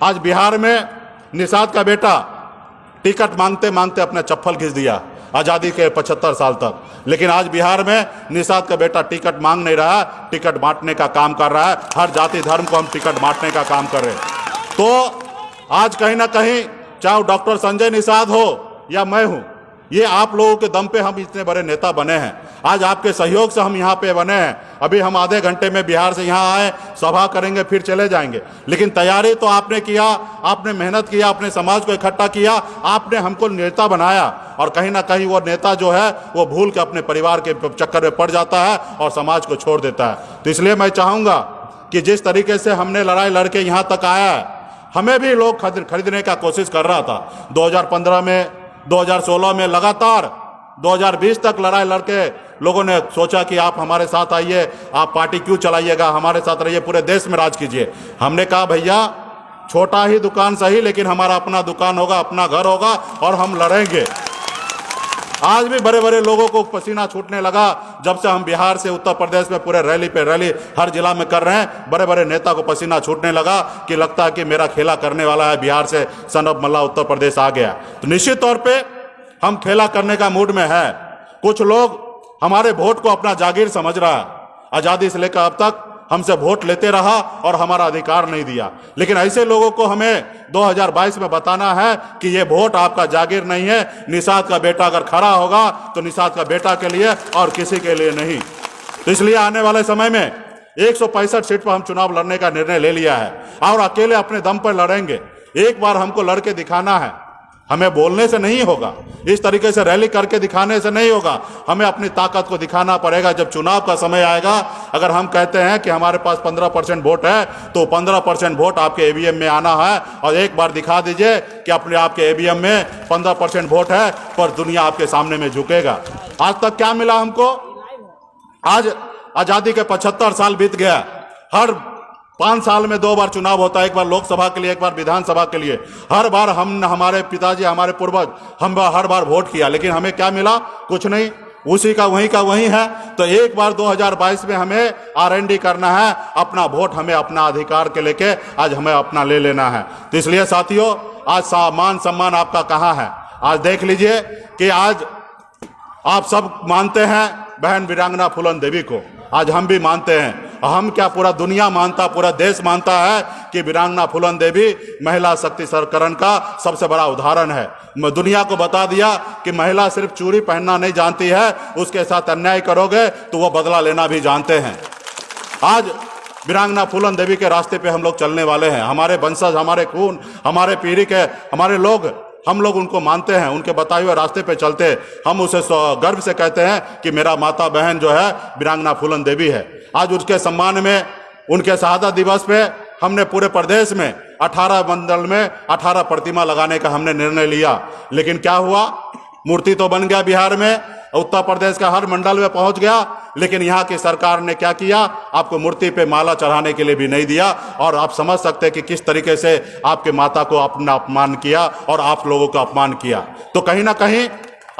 आज बिहार में निषाद का बेटा टिकट मांगते मांगते अपना चप्पल खींच दिया आज़ादी के 75 साल तक, लेकिन आज बिहार में निषाद का बेटा टिकट मांग नहीं रहा, टिकट बांटने का काम कर रहा है। हर जाति धर्म को हम टिकट बांटने का काम कर रहे हैं। तो आज कहीं ना कहीं चाहे डॉक्टर संजय निषाद हो या मैं हूं, ये आप लोगों के दम पे हम इतने बड़े नेता बने हैं। आज आपके सहयोग से हम यहाँ पे बने हैं। अभी हम आधे घंटे में बिहार से यहाँ आए, सभा करेंगे, फिर चले जाएंगे, लेकिन तैयारी तो आपने किया, आपने मेहनत किया, अपने समाज को इकट्ठा किया, आपने हमको नेता बनाया। और कहीं ना कहीं वो नेता जो है वो भूल के अपने परिवार के चक्कर में पड़ जाता है और समाज को छोड़ देता है। तो इसलिए मैं चाहूँगा कि जिस तरीके से हमने लड़ाई लड़के यहाँ तक आया है, हमें भी लोग खरीदने का कोशिश कर रहा था 2015 में, 2016 में, लगातार 2020 तक लड़ाई लड़के लोगों ने सोचा कि आप हमारे साथ आइए, आप पार्टी क्यों चलाइएगा, हमारे साथ रहिए, पूरे देश में राज कीजिए। हमने कहा भैया छोटा ही दुकान सही, लेकिन हमारा अपना दुकान होगा, अपना घर होगा और हम लड़ेंगे। आज भी बड़े बड़े लोगों को पसीना छूटने लगा जब से हम बिहार से उत्तर प्रदेश में पूरे रैली पे रैली हर जिला में कर रहे हैं। बड़े बड़े नेता को पसीना छूटने लगा कि लगता है कि मेरा खेला करने वाला है, बिहार से सनब मल्ला उत्तर प्रदेश आ गया। तो निश्चित तौर पे हम खेला करने का मूड में है। कुछ लोग हमारे वोट को अपना जागीर समझ रहा है, आज़ादी से लेकर अब तक हमसे वोट लेते रहा और हमारा अधिकार नहीं दिया। लेकिन ऐसे लोगों को हमें 2022 में बताना है कि ये वोट आपका जागीर नहीं है। निषाद का बेटा अगर खड़ा होगा तो निषाद का बेटा के लिए और किसी के लिए नहीं। तो इसलिए आने वाले समय में 165 सीट पर हम चुनाव लड़ने का निर्णय ले लिया है और अकेले अपने दम पर लड़ेंगे। एक बार हमको लड़के दिखाना है, हमें बोलने से नहीं होगा, इस तरीके से रैली करके दिखाने से नहीं होगा, हमें अपनी ताकत को दिखाना पड़ेगा। जब चुनाव का समय आएगा, अगर हम कहते हैं कि हमारे पास 15% वोट है तो 15% वोट आपके ईवीएम में आना है और एक बार दिखा दीजिए कि अपने आपके ईवीएम में 15% वोट है, पर दुनिया आपके सामने में झुकेगा। आज तक क्या मिला हमको? आज आज़ादी के 75 साल बीत गया। हर 5 साल में 2 बार चुनाव होता है, एक बार लोकसभा के लिए, एक बार विधानसभा के लिए। हर बार हम, हमारे पिताजी, हमारे पूर्वज, हम हर बार वोट किया, लेकिन हमें क्या मिला? कुछ नहीं, उसी का वही है। तो एक बार 2022 में हमें R&D करना है, अपना वोट हमें अपना अधिकार के लेके आज हमें अपना ले लेना है। तो इसलिए साथियों, आज मान सम्मान आपका कहाँ है? आज देख लीजिए कि आज आप सब मानते हैं बहन वीरांगना फूलन देवी को, आज हम भी मानते हैं। हम क्या, पूरा दुनिया मानता, पूरा देश मानता है कि वीरांगना फूलन देवी महिला सशक्तिकरण का सबसे बड़ा उदाहरण है। दुनिया को बता दिया कि महिला सिर्फ चूड़ी पहनना नहीं जानती है, उसके साथ अन्याय करोगे तो वो बदला लेना भी जानते हैं। आज वीरांगना फूलन देवी के रास्ते पे हम लोग चलने वाले हैं। हमारे वंशज, हमारे खून, हमारे पीढ़ी के हमारे लोग, हम लोग उनको मानते हैं, उनके बताए हुए रास्ते पे चलते। हम उसे गर्व से कहते हैं कि मेरा माता बहन जो है वीरांगना फूलन देवी है। आज उसके सम्मान में, उनके शहादत दिवस पे हमने पूरे प्रदेश में 18 मंडल में 18 प्रतिमा लगाने का हमने निर्णय लिया। लेकिन क्या हुआ? मूर्ति तो बन गया बिहार में, उत्तर प्रदेश का हर मंडल में पहुंच गया, लेकिन यहाँ की सरकार ने क्या किया? आपको मूर्ति पे माला चढ़ाने के लिए भी नहीं दिया। और आप समझ सकते हैं कि किस तरीके से आपके माता को अपना अपमान किया और आप लोगों का अपमान किया। तो कहीं ना कहीं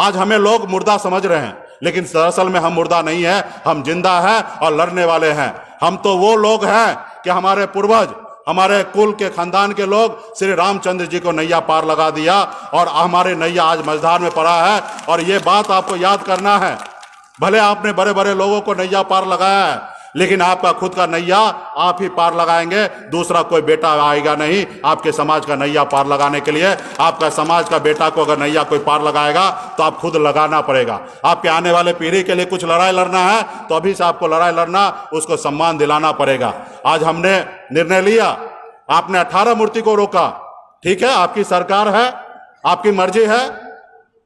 आज हमें लोग मुर्दा समझ रहे हैं, लेकिन दरअसल में हम मुर्दा नहीं है, हम जिंदा हैं और लड़ने वाले हैं। हम तो वो लोग हैं कि हमारे पूर्वज, हमारे कुल के खानदान के लोग श्री रामचंद्र जी को नैया पार लगा दिया और हमारे नैया आज मझधार में पड़ा है। और ये बात आपको याद करना है, भले आपने बड़े बड़े लोगों को नैया पार लगाया है, लेकिन आपका खुद का नैया आप ही पार लगाएंगे, दूसरा कोई बेटा आएगा नहीं आपके समाज का नैया पार लगाने के लिए। आपका समाज का बेटा को अगर नैया कोई पार लगाएगा तो आप खुद लगाना पड़ेगा। आपके आने वाले पीढ़ी के लिए कुछ लड़ाई लड़ना है तो अभी से आपको लड़ाई लड़ना, उसको सम्मान दिलाना पड़ेगा। आज हमने निर्णय लिया, आपने 18 मूर्ति को रोका, ठीक है, आपकी सरकार है, आपकी मर्जी है।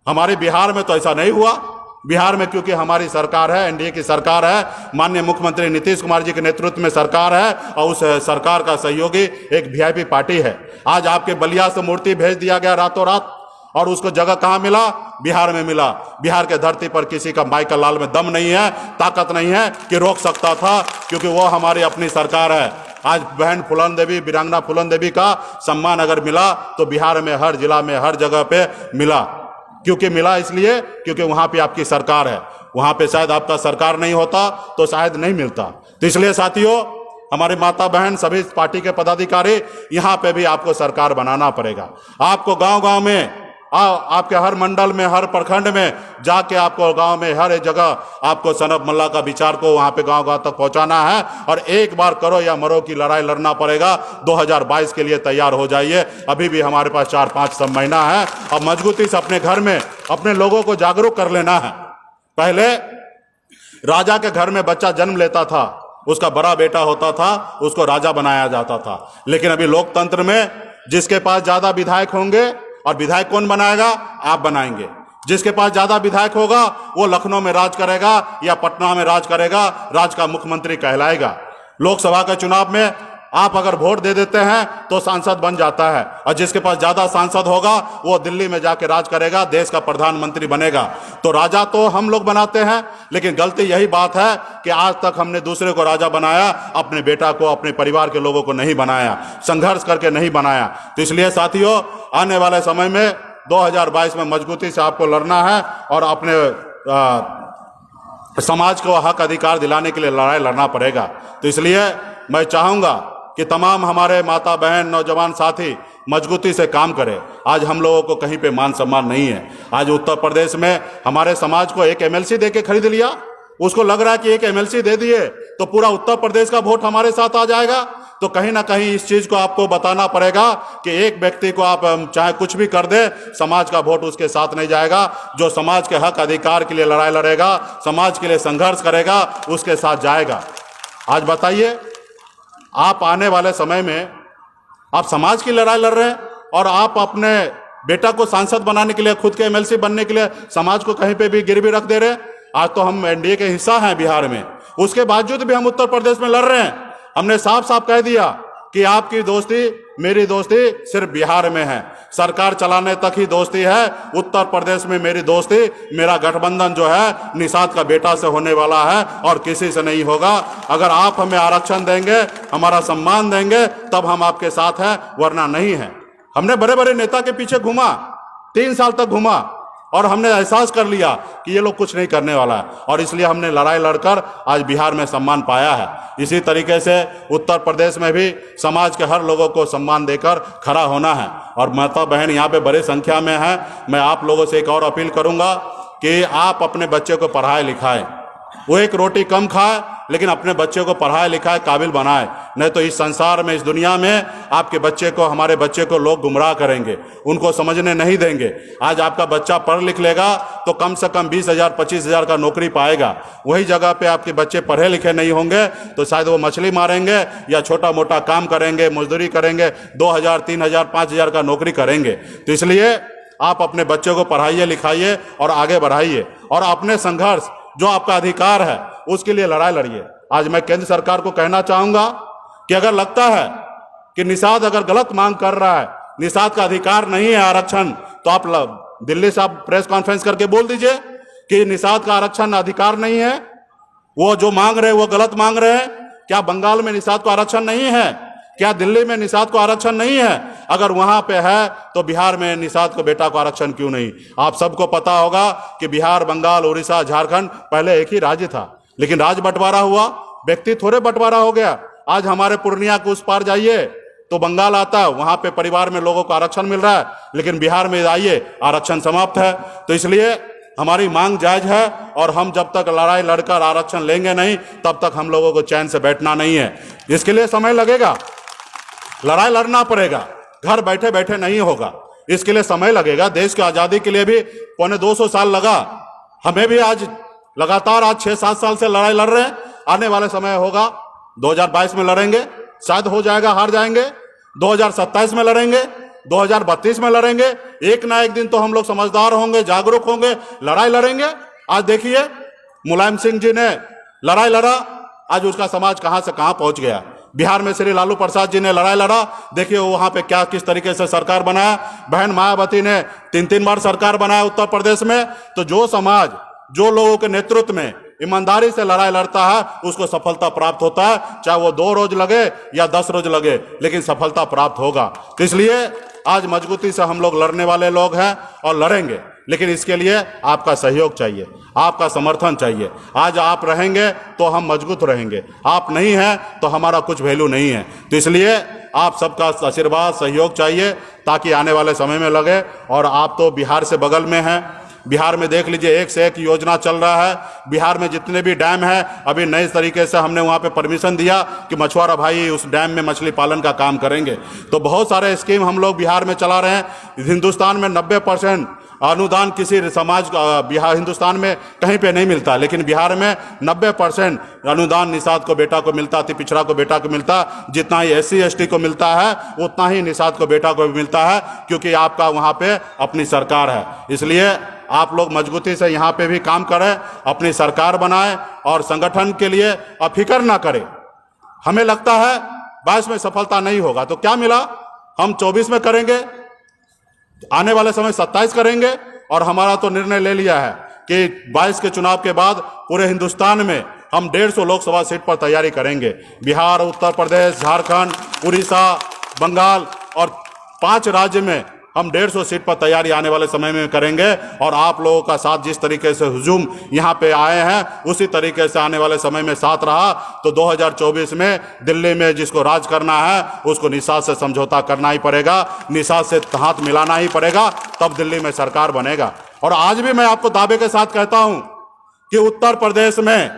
हमारे बिहार में तो ऐसा नहीं हुआ। बिहार में क्योंकि हमारी सरकार है, एनडीए की सरकार है, माननीय मुख्यमंत्री नीतीश कुमार जी के नेतृत्व में सरकार है और उस सरकार का सहयोगी एक वीआईपी पार्टी है। आज आपके बलिया से मूर्ति भेज दिया गया रातों रात, और उसको जगह कहाँ मिला? बिहार में मिला। बिहार के धरती पर किसी का माइकल लाल में दम नहीं है, ताकत नहीं है कि रोक सकता था, क्योंकि वो हमारी अपनी सरकार है। आज बहन फूलन देवी, वीरांगना फूलन देवी का सम्मान अगर मिला तो बिहार में हर जिला में हर जगह पे मिला। क्योंकि मिला इसलिए क्योंकि वहाँ पे आपकी सरकार है। वहाँ पे शायद आपका सरकार नहीं होता तो शायद नहीं मिलता। तो इसलिए साथियों, हमारे माता बहन, सभी पार्टी के पदाधिकारी, यहाँ पे भी आपको सरकार बनाना पड़ेगा। आपको गांव-गांव में, आपके हर मंडल में, हर प्रखंड में जाके आपको गांव में हर एक जगह आपको सनत मोल्ला का विचार को वहां पे गांव-गांव तक पहुंचाना है। और एक बार करो या मरो की लड़ाई लड़ना पड़ेगा। 2022 के लिए तैयार हो जाइए। अभी भी हमारे पास 4-5 सब महीना है। अब मजबूती से अपने घर में अपने लोगों को जागरूक कर लेना है। पहले राजा के घर में बच्चा जन्म लेता था, उसका बड़ा बेटा होता था, उसको राजा बनाया जाता था। लेकिन अभी लोकतंत्र में जिसके पास ज्यादा विधायक होंगे, और विधायक कौन बनाएगा? आप बनाएंगे। जिसके पास ज्यादा विधायक होगा वो लखनऊ में राज करेगा या पटना में राज करेगा, राज का मुख्यमंत्री कहलाएगा। लोकसभा के चुनाव में आप अगर वोट दे देते हैं तो सांसद बन जाता है, और जिसके पास ज्यादा सांसद होगा वो दिल्ली में जाके राज करेगा, देश का प्रधानमंत्री बनेगा। तो राजा तो हम लोग बनाते हैं, लेकिन गलती यही बात है कि आज तक हमने दूसरे को राजा बनाया, अपने बेटा को, अपने परिवार के लोगों को नहीं बनाया, संघर्ष करके नहीं बनाया। तो इसलिए साथियों, आने वाले समय में 2022 में मजबूती से आपको लड़ना है और अपने समाज को हक अधिकार दिलाने के लिए लड़ाई लड़ना पड़ेगा। तो इसलिए मैं चाहूँगा कि तमाम हमारे माता बहन, नौजवान साथी मजबूती से काम करें। आज हम लोगों को कहीं पे मान सम्मान नहीं है। आज उत्तर प्रदेश में हमारे समाज को एक एमएलसी दे के खरीद लिया। उसको लग रहा है कि एक एमएलसी दे दिए तो पूरा उत्तर प्रदेश का वोट हमारे साथ आ जाएगा। तो कहीं ना कहीं इस चीज को आपको बताना पड़ेगा कि एक व्यक्ति को आप चाहे कुछ भी कर दे, समाज का वोट उसके साथ नहीं जाएगा। जो समाज के हक अधिकार के लिए लड़ाई लड़ेगा, समाज के लिए संघर्ष करेगा, उसके साथ जाएगा। आज बताइए, आप आने वाले समय में आप समाज की लड़ाई लड़ रहे हैं और आप अपने बेटा को सांसद बनाने के लिए, खुद के एमएलसी बनने के लिए समाज को कहीं पे भी गिरवी रख दे रहे हैं। आज तो हम एनडीए के हिस्सा हैं बिहार में, उसके बावजूद भी हम उत्तर प्रदेश में लड़ रहे हैं। हमने साफ साफ कह दिया कि आपकी दोस्ती, मेरी दोस्ती सिर्फ बिहार में है, सरकार चलाने तक ही दोस्ती है। उत्तर प्रदेश में मेरी दोस्ती, मेरा गठबंधन जो है निषाद का बेटा से होने वाला है और किसी से नहीं होगा। अगर आप हमें आरक्षण देंगे, हमारा सम्मान देंगे, तब हम आपके साथ हैं, वरना नहीं है। हमने बड़े बड़े नेता के पीछे घूमा, 3 साल तक घूमा, और हमने एहसास कर लिया कि ये लोग कुछ नहीं करने वाला है, और इसलिए हमने लड़ाई लड़कर आज बिहार में सम्मान पाया है। इसी तरीके से उत्तर प्रदेश में भी समाज के हर लोगों को सम्मान देकर खड़ा होना है। और माता बहन यहाँ पे बड़ी संख्या में है। मैं आप लोगों से एक और अपील करूँगा कि आप अपने बच्चे को पढ़ाए लिखाएं। वो एक रोटी कम खाए, लेकिन अपने बच्चे को पढ़ाए लिखाए, काबिल बनाए। नहीं तो इस संसार में, इस दुनिया में आपके बच्चे को, हमारे बच्चे को लोग गुमराह करेंगे, उनको समझने नहीं देंगे। आज आपका बच्चा पढ़ लिख लेगा तो कम से कम 20,000 25,000 का नौकरी पाएगा। वही जगह पे आपके बच्चे पढ़े लिखे नहीं होंगे तो शायद वो मछली मारेंगे या छोटा मोटा काम करेंगे, मजदूरी करेंगे, 2,000 3,000 5,000 का नौकरी करेंगे। तो इसलिए आप अपने बच्चे को पढ़ाइए लिखाइए और आगे बढ़ाइए, और अपने संघर्ष, जो आपका अधिकार है, उसके लिए लड़ाई लड़िए। आज मैं केंद्र सरकार को कहना चाहूंगा कि अगर लगता है कि निषाद अगर गलत मांग कर रहा है, निषाद का अधिकार नहीं है आरक्षण, तो आप दिल्ली से आप प्रेस कॉन्फ्रेंस करके बोल दीजिए कि निषाद का आरक्षण अधिकार नहीं है, वो जो मांग रहे हैं वो गलत मांग रहे हैं। क्या बंगाल में निषाद को आरक्षण नहीं है? क्या दिल्ली में निषाद को आरक्षण नहीं है? अगर वहां पे है तो बिहार में निषाद को बेटा को आरक्षण क्यों नहीं? आप सबको पता होगा कि बिहार, बंगाल, उड़ीसा, झारखंड पहले एक ही राज्य था, लेकिन राज्य बंटवारा हुआ, व्यक्ति थोड़े बंटवारा हो गया। आज हमारे पूर्णिया के उस पार जाइए तो बंगाल आता है, वहां पे परिवार में लोगों को आरक्षण मिल रहा है, लेकिन बिहार में आइए आरक्षण समाप्त है। तो इसलिए हमारी मांग जायज है, और हम जब तक लड़ाई लड़कर आरक्षण लेंगे नहीं, तब तक हम लोगों को चैन से बैठना नहीं है। इसके लिए समय लगेगा, लड़ाई लड़ना पड़ेगा, घर बैठे बैठे नहीं होगा, इसके लिए समय लगेगा। देश की आजादी के लिए भी 250 साल लगा, हमें भी आज लगातार 6-7 साल से लड़ाई लड़ रहे हैं। आने वाले समय होगा 2022 में लड़ेंगे, शायद हो जाएगा, हार जाएंगे, 2027 में लड़ेंगे, 2032 में लड़ेंगे। एक ना एक दिन तो हम लोग समझदार होंगे, जागरूक होंगे, लड़ाई लड़ेंगे। आज देखिए मुलायम सिंह जी ने लड़ाई लड़ा, आज उसका समाज कहां से कहां पहुंच गया। बिहार में श्री लालू प्रसाद जी ने लड़ाई लड़ा, देखिए वहां पे क्या किस तरीके से सरकार बनाया। बहन मायावती ने 3-3 बार सरकार बनाया उत्तर प्रदेश में। तो जो समाज, जो लोगों के नेतृत्व में ईमानदारी से लड़ाई लड़ता है, उसको सफलता प्राप्त होता है, चाहे वो 2 रोज लगे या 10 रोज लगे, लेकिन सफलता प्राप्त होगा। तो इसलिए आज मजबूती से हम लोग लड़ने वाले लोग हैं और लड़ेंगे, लेकिन इसके लिए आपका सहयोग चाहिए, आपका समर्थन चाहिए। आज आप रहेंगे तो हम मजबूत रहेंगे, आप नहीं हैं तो हमारा कुछ वैल्यू नहीं है। तो इसलिए आप सबका आशीर्वाद सहयोग चाहिए ताकि आने वाले समय में लगे। और आप तो बिहार से बगल में हैं, बिहार में देख लीजिए एक से एक योजना चल रहा है। बिहार में जितने भी डैम हैं, अभी नए तरीके से हमने वहाँ पे परमिशन दिया कि मछुआरा भाई उस डैम में मछली पालन का काम करेंगे। तो बहुत सारे स्कीम हम लोग बिहार में चला रहे हैं। हिंदुस्तान में 90% अनुदान किसी समाज बिहार हिंदुस्तान में कहीं पे नहीं मिलता, लेकिन बिहार में 90% अनुदान निषाद को बेटा को मिलता, अति पिछड़ा को बेटा को मिलता। जितना ही SC ST को मिलता है उतना ही निषाद को बेटा को भी मिलता है, क्योंकि आपका वहाँ पे अपनी सरकार है। इसलिए आप लोग मजबूती से यहाँ पे भी काम करें, अपनी सरकार बनाएं और संगठन के लिए फिक्र ना करें। हमें लगता है 22 में सफलता नहीं होगा तो क्या मिला, हम 24 में करेंगे, आने वाले समय 27 करेंगे। और हमारा तो निर्णय ले लिया है कि 22 के चुनाव के बाद पूरे हिंदुस्तान में हम 150 लोकसभा सीट पर तैयारी करेंगे। बिहार, उत्तर प्रदेश, झारखंड, उड़ीसा, बंगाल और 5 राज्य में हम 150 सीट पर तैयारी आने वाले समय में करेंगे। और आप लोगों का साथ जिस तरीके से हुजूम यहाँ पे आए हैं उसी तरीके से आने वाले समय में साथ रहा तो 2024 में दिल्ली में जिसको राज करना है उसको निषाद से समझौता करना ही पड़ेगा, निषाद से हाथ मिलाना ही पड़ेगा, तब दिल्ली में सरकार बनेगा। और आज भी मैं आपको दावे के साथ कहता हूँ कि उत्तर प्रदेश में,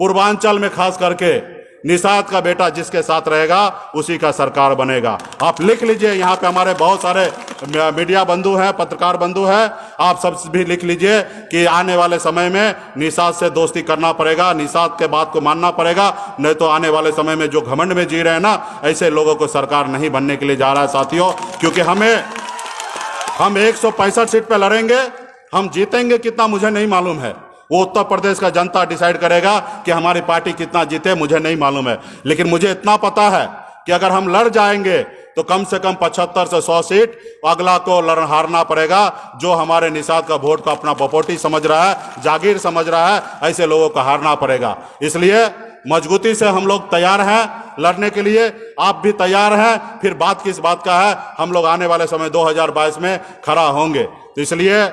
पूर्वांचल में खास करके निषाद का बेटा जिसके साथ रहेगा उसी का सरकार बनेगा। आप लिख लीजिए, यहाँ पे हमारे बहुत सारे मीडिया बंधु हैं, पत्रकार बंधु हैं, आप सब भी लिख लीजिए कि आने वाले समय में निषाद से दोस्ती करना पड़ेगा, निषाद के बात को मानना पड़ेगा। नहीं तो आने वाले समय में जो घमंड में जी रहे हैं ना, ऐसे लोगों को सरकार नहीं बनने के लिए जा रहा है साथियों। क्योंकि हम 165 सीट पे लड़ेंगे, हम जीतेंगे कितना मुझे नहीं मालूम है, वो उत्तर प्रदेश का जनता डिसाइड करेगा कि हमारी पार्टी कितना जीते, मुझे नहीं मालूम है। लेकिन मुझे इतना पता है कि अगर हम लड़ जाएंगे तो कम से कम 75 से 100 सीट अगला को हारना पड़ेगा, जो हमारे निषाद का वोट को अपना प्रॉपर्टी समझ रहा है, जागीर समझ रहा है, ऐसे लोगों को हारना पड़ेगा। इसलिए मजबूती से हम लोग तैयार हैं लड़ने के लिए, आप भी तैयार हैं। फिर बात किस बात का है, हम लोग आने वाले समय 2022 में खड़ा होंगे। तो इसलिए